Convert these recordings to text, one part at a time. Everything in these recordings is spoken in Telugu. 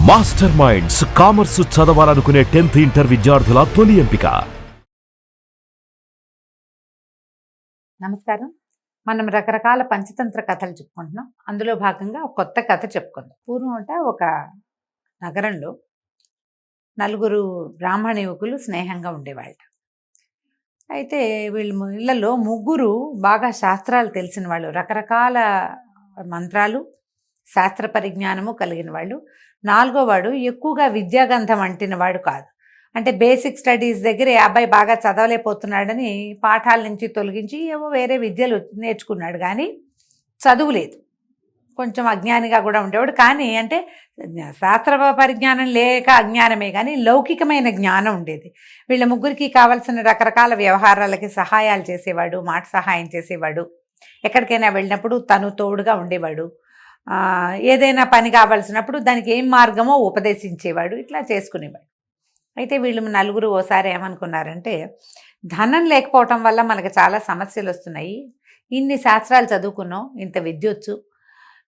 మాస్టర్ మైండ్స్ కామర్స్ చదవాలనుకునే 10th ఇంటర్ విద్యార్థుల తొలి ఎంపిక. నమస్కారం. మనం రకరకాల పంచతంత్ర కథలు చెప్పుకుంటున్నాం. అందులో భాగంగా ఒక కొత్త కథ చెప్పుకుందాం. పూర్వం ఒక నగరంలో నలుగురు బ్రాహ్మణ యువకులు స్నేహంగా ఉండేవాళ్ళు. అయితే వీళ్ళు ఇళ్లలో ముగ్గురు బాగా శాస్త్రాలు తెలిసిన వాళ్ళు, రకరకాల మంత్రాలు శాస్త్ర పరిజ్ఞానము కలిగిన వాళ్ళు. నాలుగో వాడు ఎక్కువగా విద్యాగంధం అంటిన వాడు కాదు. అంటే బేసిక్ స్టడీస్ దగ్గర అబ్బాయి బాగా చదవలేకపోతున్నాడని పాఠాల నుంచి తొలగించి ఏవో వేరే విద్యలు నేర్చుకున్నాడు, కానీ చదువు లేదు. కొంచెం అజ్ఞానిగా కూడా ఉండేవాడు. కానీ అంటే శాస్త్ర పరిజ్ఞానం లేక అజ్ఞానమే, కానీ లౌకికమైన జ్ఞానం ఉండేది. వీళ్ళ ముగ్గురికి కావాల్సిన రకరకాల వ్యవహారాలకి సహాయాలు చేసేవాడు, మాట సహాయం చేసేవాడు. ఎక్కడికైనా వెళ్ళినప్పుడు తను తోడుగా ఉండేవాడు. ఏదైనా పని కావాల్సినప్పుడు దానికి ఏం మార్గమో ఉపదేశించేవాడు. ఇట్లా చేసుకునేవాడు. అయితే వీళ్ళు నలుగురు ఓసారి ఏమనుకున్నారంటే, ధనం లేకపోవటం వల్ల మనకు చాలా సమస్యలు వస్తున్నాయి. ఇన్ని శాస్త్రాలు చదువుకున్నాం, ఇంత విద్య వచ్చు,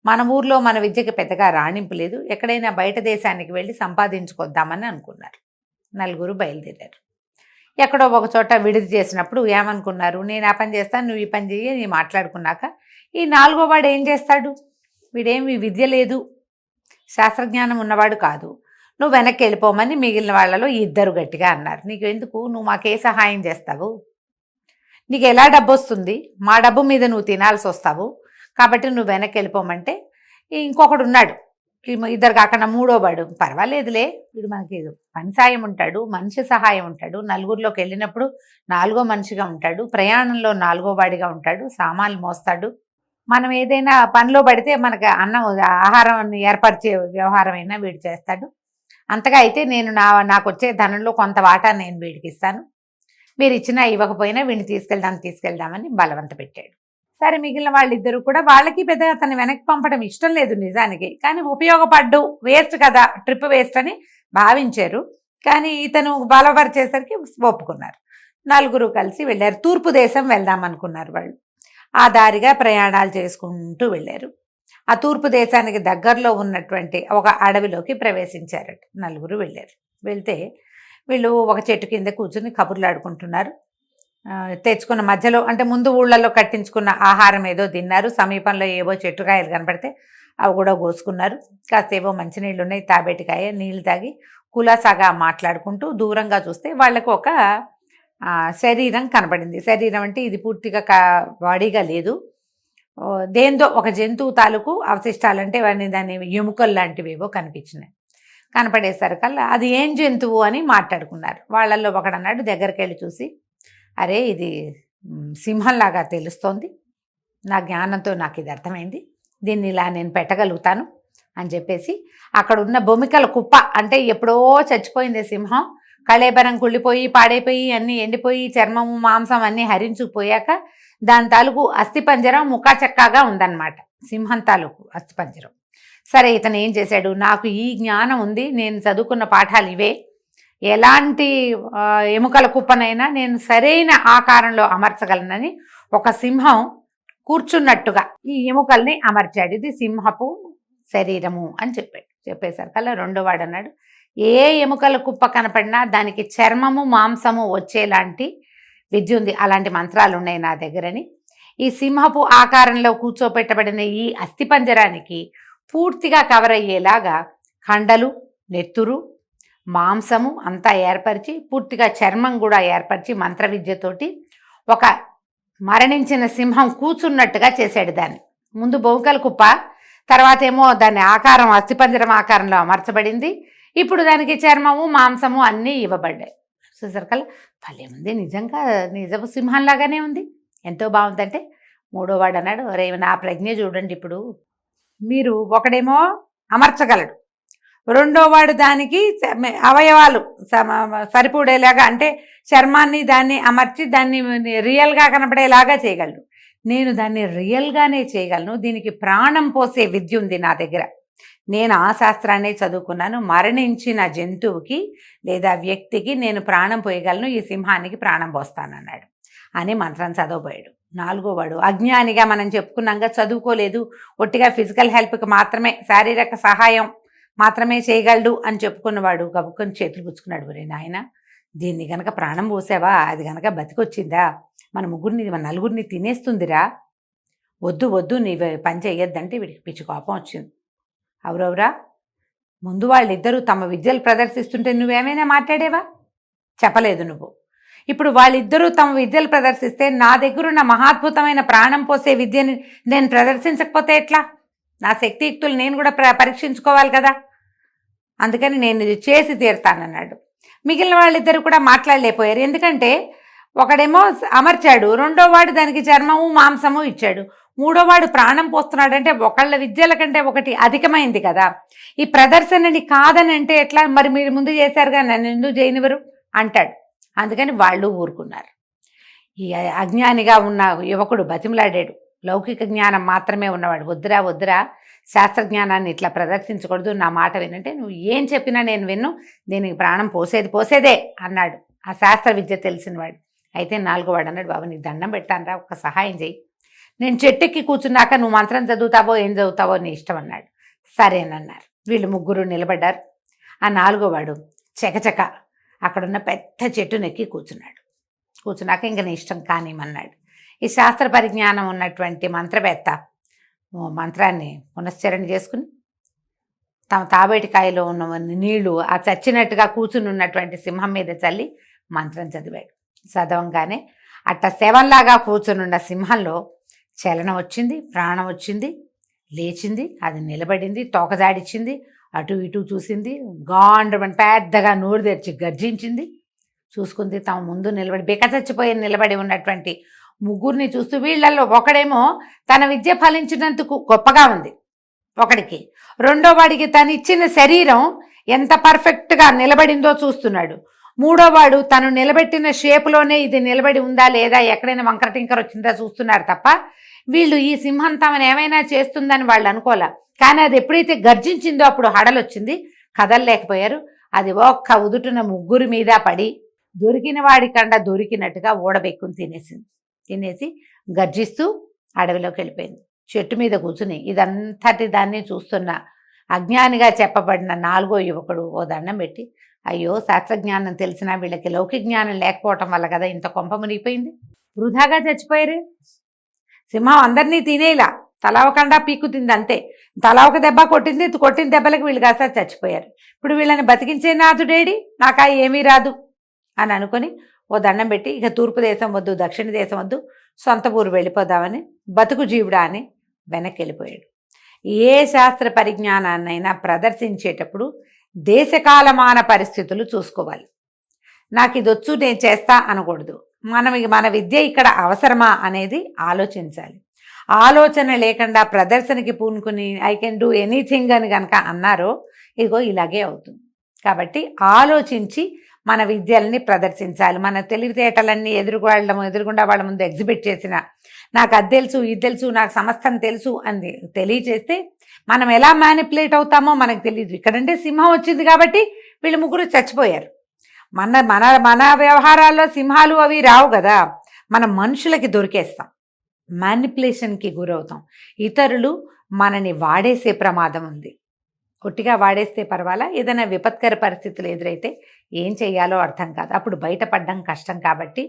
మన ఊర్లో మన విద్యకి పెద్దగా రాణింపు లేదు, ఎక్కడైనా బయట దేశానికి వెళ్ళి సంపాదించుకొద్దామని అనుకున్నారు. నలుగురు బయలుదేరారు. ఎక్కడో ఒక చోట విడిది చేసినప్పుడు ఏమనుకున్నారు, నేను ఆ పని చేస్తాను, నువ్వు ఈ పని చెయ్యి అని మాట్లాడుకున్నాక ఈ నాలుగో వాడు ఏం చేస్తాడు, వీడేమి విద్య లేదు, శాస్త్రజ్ఞానం ఉన్నవాడు కాదు, నువ్వు వెనక్కి వెళ్ళిపోమని మిగిలిన వాళ్ళలో ఇద్దరు గట్టిగా అన్నారు. నీకు ఎందుకు, నువ్వు మాకే సహాయం చేస్తావు, నీకు ఎలా డబ్బు వస్తుంది, మా డబ్బు మీద నువ్వు తినాల్సి వస్తావు, కాబట్టి నువ్వు వెనక్కి వెళ్ళిపోమంటే ఇంకొకడు ఉన్నాడు, ఇద్దరు కాకుండా మూడో వాడు, పర్వాలేదులే వీడు మనకి పని సాయం ఉంటాడు, మనిషి సహాయం ఉంటాడు, నలుగురిలోకి వెళ్ళినప్పుడు నాలుగో మనిషిగా ఉంటాడు, ప్రయాణంలో నాలుగో వాడిగా ఉంటాడు, సామాన్లు మోస్తాడు, మనం ఏదైనా పనిలో పడితే మనకు అన్నం ఆహారం ఏర్పరిచే వ్యవహారం అయినా వీడు చేస్తాడు. అంతగా అయితే నేను నాకు వచ్చే ధనంలో కొంత వాటా నేను వీడికి ఇస్తాను, మీరు ఇచ్చినా ఇవ్వకపోయినా వీడిని తీసుకెళ్దామని బలవంత పెట్టాడు. సరే, మిగిలిన వాళ్ళిద్దరూ కూడా వాళ్ళకి పెద్ద అతన్ని వెనక్కి పంపడం ఇష్టం లేదు నిజానికి, కానీ ఉపయోగపడ్డు, వేస్ట్ కదా, ట్రిప్ వేస్ట్ అని భావించారు. కానీ ఇతను బలపరిచేసరికి ఒప్పుకున్నారు. నలుగురు కలిసి వెళ్ళారు. తూర్పు దేశం వెళ్దాం అనుకున్నారు వాళ్ళు. ఆ దారిగా ప్రయాణాలు చేసుకుంటూ వెళ్ళారు. ఆ తూర్పు దేశానికి దగ్గరలో ఉన్నటువంటి ఒక అడవిలోకి ప్రవేశించారట. నలుగురు వెళ్ళారు. వెళ్తే వీళ్ళు ఒక చెట్టు కింద కూర్చుని కబుర్లు ఆడుకుంటున్నారు. తెచ్చుకున్న మధ్యలో అంటే ముందు ఊళ్ళల్లో కట్టించుకున్న ఆహారం ఏదో తిన్నారు. సమీపంలో ఏవో చెట్టుకాయలు కనపడితే అవి కూడా కోసుకున్నారు. కాసేవో మంచినీళ్ళు ఉన్నాయి, తాబేటికాయ నీళ్ళు తాగి కులాసాగా మాట్లాడుకుంటూ దూరంగా చూస్తే వాళ్ళకు ఒక శరీరం కనపడింది. శరీరం అంటే ఇది పూర్తిగా బాడీగా లేదు, దేంతో ఒక జంతువు తాలూకు అవశిష్టాలు, అంటే దాని ఎముకలు లాంటివేవో కనిపించినాయి. కనపడేసరికల్లా అది ఏం జంతువు అని మాట్లాడుకున్నారు. వాళ్ళల్లో ఒకడన్నాడు, దగ్గరికి వెళ్ళి చూసి, అరే ఇది సింహంలాగా తెలుస్తోంది, నా జ్ఞానంతో నాకు ఇది అర్థమైంది, దీన్ని ఇలా నేను పెట్టగలుగుతాను అని చెప్పేసి అక్కడ ఉన్న బొమికల కుప్ప, అంటే ఎప్పుడో చచ్చిపోయింది సింహం, కళేబరం కుళ్ళిపోయి పాడైపోయి అన్నీ ఎండిపోయి చర్మము మాంసం అన్నీ హరించుకుపోయాక దాని తాలూకు అస్థిపంజరం ముక్కాచక్కాగా ఉందన్నమాట, సింహం తాలూకు అస్థిపంజరం. సరే, ఇతను ఏం చేశాడు, నాకు ఈ జ్ఞానం ఉంది, నేను చదువుకున్న పాఠాలు ఇవే, ఎలాంటి ఎముకల కుప్పనైనా నేను సరైన ఆకారంలో అమర్చగలనని ఒక సింహం కూర్చున్నట్టుగా ఈ ఎముకల్ని అమర్చాడు. ఇది సింహపు శరీరము అని చెప్పేసరికల్లా రెండో వాడు అన్నాడు, ఏ ఎముకల కుప్ప కనపడినా దానికి చర్మము మాంసము వచ్చేలాంటి విద్య ఉంది, అలాంటి మంత్రాలు ఉన్నాయి నా దగ్గరని. ఈ సింహపు ఆకారంలో కూర్చోపెట్టబడిన ఈ అస్థిపంజరానికి పూర్తిగా కవర్ అయ్యేలాగా కండలు, నెత్తురు, మాంసము అంతా ఏర్పరిచి పూర్తిగా చర్మం కూడా ఏర్పరిచి మంత్ర విద్యతోటి ఒక మరణించిన సింహం కూర్చున్నట్టుగా చేశాడు. దాన్ని ముందు బొంకల కుప్ప, తర్వాత ఏమో దాని ఆకారం అస్థిపంజరం ఆకారంలో అమర్చబడింది, ఇప్పుడు దానికి చర్మము మాంసము అన్నీ ఇవ్వబడ్డాయి. చూసరికల్లా భలే ఉంది, నిజంగా నిజపు సింహంలాగానే ఉంది, ఎంతో బాగుందంటే మూడో వాడు అన్నాడు, రే నా ప్రజ్ఞ చూడండి, ఇప్పుడు మీరు ఒకడేమో అమర్చగలడు, రెండో వాడు దానికి అవయవాలు సరిపడేలాగా అంటే చర్మాన్ని దాన్ని అమర్చి దాన్ని రియల్గా కనపడేలాగా చేయగలడు, నేను దాన్ని రియల్గానే చేయగలను, దీనికి ప్రాణం పోసే విద్య ఉంది నా దగ్గర, నేను ఆ శాస్త్రాన్ని చదువుకున్నాను, మరణించిన జంతువుకి లేదా వ్యక్తికి నేను ప్రాణం పోయగలను, ఈ సింహానికి ప్రాణం పోస్తానన్నాడు అని మంత్రం చదవబోయాడు. నాలుగో వాడు అజ్ఞానిగా మనం చెప్పుకున్నాక చదువుకోలేదు, ఒట్టిగా ఫిజికల్ హెల్ప్కి మాత్రమే శారీరక సహాయం మాత్రమే చేయగలడు అని చెప్పుకున్నవాడు గబుక్కొని చేతులు పుచ్చుకున్నాడు. ఒరే నాయన, దీన్ని గనక ప్రాణం పోసావా, అది గనక బతికొచ్చిందా, మన నలుగురిని తినేస్తుందిరా, వద్దు వద్దు నీ పని చెయ్యొద్దంటే వీడికి పిచ్చి కోపం వచ్చింది. అవురవురా, ముందు వాళ్ళిద్దరూ తమ విద్యలు ప్రదర్శిస్తుంటే నువ్వేమైనా మాట్లాడేవా? చెప్పలేదు నువ్వు. ఇప్పుడు వాళ్ళిద్దరూ తమ విద్యలు ప్రదర్శిస్తే నా దగ్గరున్న మహాద్భుతమైన ప్రాణం పోసే విద్యని నేను ప్రదర్శించకపోతే ఎట్లా? నా శక్తియుక్తులు నేను కూడా పరీక్షించుకోవాలి కదా. అందుకని నేను ఇది చేసి తీరుతానన్నాడు. మిగిలిన వాళ్ళిద్దరూ కూడా మాట్లాడలేకపోయారు. ఎందుకంటే ఒకడేమో అమర్చాడు, రెండో వాడు దానికి చర్మము మాంసము ఇచ్చాడు, మూడో వాడు ప్రాణం పోస్తున్నాడంటే ఒకళ్ళ విద్యల కంటే ఒకటి అధికమైంది కదా. ఈ ప్రదర్శనని కాదని అంటే ఎట్లా? మరి మీరు ముందు చేశారుగా, నన్ను ఎందుకు చేయనివ్వరు అంటాడు. అందుకని వాళ్ళు ఊరుకున్నారు. ఈ అజ్ఞానిగా ఉన్న యువకుడు బతిమలాడాడు. లౌకిక జ్ఞానం మాత్రమే ఉన్నవాడు, వద్దురా వద్దురా, శాస్త్రజ్ఞానాన్ని ఇట్లా ప్రదర్శించకూడదు, నా మాట వినంటే నువ్వు ఏం చెప్పినా నేను విన్ను, దీనికి ప్రాణం పోసేదే అన్నాడు ఆ శాస్త్ర విద్య తెలిసినవాడు. అయితే నాలుగో వాడు అన్నాడు, బాబు నీకు దండం పెట్టానరా, ఒక సహాయం చెయ్యి, నేను చెట్టెక్కి కూర్చున్నాక నువ్వు మంత్రం చదువుతావో ఏం చదువుతావో నీ ఇష్టం అన్నాడు. సరేనన్నారు. వీళ్ళు ముగ్గురు నిలబడ్డారు. ఆ నాలుగో వాడు చకచక అక్కడున్న పెద్ద చెట్టునెక్కి కూర్చున్నాడు. కూర్చున్నాక ఇంక నీ ఇష్టం కానిమన్నాడు. ఈ శాస్త్ర పరిజ్ఞానం ఉన్నటువంటి మంత్రవేత్త మంత్రాన్ని పునశ్చరణ చేసుకుని తమ తాబేటికాయలో ఉన్న నీళ్లు ఆ చచ్చినట్టుగా కూర్చుని ఉన్నటువంటి సింహం మీద చల్లి మంత్రం చదివాడు. చదవంగానే అట్ట శవంలాగా కూర్చునున్న సింహంలో చలనం వచ్చింది, ప్రాణం వచ్చింది, లేచింది, అది నిలబడింది, తోకజాడిచ్చింది, అటు ఇటు చూసింది, గాండ్రమని పెద్దగా నోరు తెరిచి గర్జించింది. చూసుకుంది, తమ ముందు నిలబడి బికచచ్చిపోయి నిలబడి ఉన్నటువంటి ముగ్గురిని చూస్తూ, వీళ్ళల్లో ఒకడేమో తన విద్య ఫలించినందుకు గొప్పగా ఉంది ఒకడికి, రెండో వాడికి తను ఇచ్చిన శరీరం ఎంత పర్ఫెక్ట్గా నిలబడిందో చూస్తున్నాడు, మూడో వాడు తను నిలబెట్టిన షేప్లోనే ఇది నిలబడి ఉందా లేదా, ఎక్కడైనా వంకర టింకర వచ్చిందా చూస్తున్నారు తప్ప వీళ్ళు ఈ సింహం తమను ఏమైనా చేస్తుందని వాళ్ళు అనుకోలే. కానీ అది ఎప్పుడైతే గర్జించిందో అప్పుడు హడలొచ్చింది, కదలలేకపోయారు. అది ఒక్క ఉదుటున ముగ్గురి మీద పడి దొరికిన వాడి కండ దొరికినట్టుగా ఊడబెక్కుని తినేసి గర్జిస్తూ అడవిలోకి వెళ్ళిపోయింది. చెట్టు మీద కూర్చుని ఇదంతటి దాన్ని చూస్తున్న అజ్ఞానిగా చెప్పబడిన నాలుగో యువకుడు ఓ దండం పెట్టి, అయ్యో శాస్త్రజ్ఞానం తెలిసినా వీళ్ళకి లౌకిక జ్ఞానం లేకపోవటం వల్ల కదా ఇంత కొంప మునిగిపోయింది, వృధాగా చచ్చిపోయారు. సింహం అందరినీ తినేలా తలా ఒక కండా పీక్కు తింది, అంతే, తలా ఒక దెబ్బ కొట్టింది, కొట్టిన దెబ్బలకు వీళ్ళు కాస్త చచ్చిపోయారు. ఇప్పుడు వీళ్ళని బతికించే నాథుడేడి, నాకా ఏమీ రాదు అని అనుకుని ఓ దండం పెట్టి ఇక తూర్పు దేశం వద్దు, దక్షిణ దేశం వద్దు, సొంత ఊరు వెళ్ళిపోదామని బతుకు జీవుడా అని వెనక్కి వెళ్ళిపోయాడు. ఏ శాస్త్ర పరిజ్ఞానాన్నైనా ప్రదర్శించేటప్పుడు దేశకాలమాన పరిస్థితులు చూసుకోవాలి. నాకు ఇది వచ్చు నేను చేస్తా అనకూడదు. మన విద్య ఇక్కడ అవసరమా అనేది ఆలోచించాలి. ఆలోచన లేకుండా ప్రదర్శనకి పూనుకుని ఐ కెన్ డూ ఎనీథింగ్ అని కనుక అన్నారో ఇగో ఇలాగే అవుతుంది. కాబట్టి ఆలోచించి మన విద్యల్ని ప్రదర్శించాలి. మన తెలివితేటలన్నీ ఎదురుగుండా వాళ్ళ ముందు ఎగ్జిబిట్ చేసిన, నాకు అది తెలుసు ఇది తెలుసు నాకు సమస్తం తెలుసు అని తెలియచేస్తే మనం ఎలా మ్యానిపులేట్ అవుతామో మనకు తెలియదు. ఇక్కడంటే సింహం వచ్చింది కాబట్టి వీళ్ళు ముగ్గురు చచ్చిపోయారు. మన మన మన వ్యవహారాల్లో సింహాలు అవి రావు కదా, మనం మనుషులకి దొరికేస్తాం, మ్యానిపులేషన్కి గురవుతాం. ఇతరులు మనని వాడేసే ప్రమాదం ఉంది. ఒట్టిగా వాడేస్తే పర్వాలా, ఏదైనా విపత్కర పరిస్థితులు ఎదురైతే ఏం చేయాలో అర్థం కాదు, అప్పుడు బయటపడడం కష్టం. కాబట్టి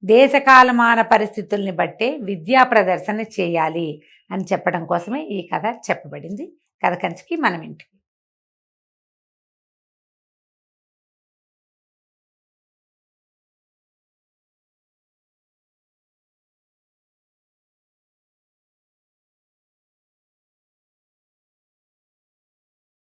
దేశకాలమాన పరిస్థితుల్ని బట్టే విద్యా ప్రదర్శన చేయాలి అని చెప్పడం కోసమే ఈ కథ చెప్పబడింది. కథ కంచికి మనం ఇంటికి.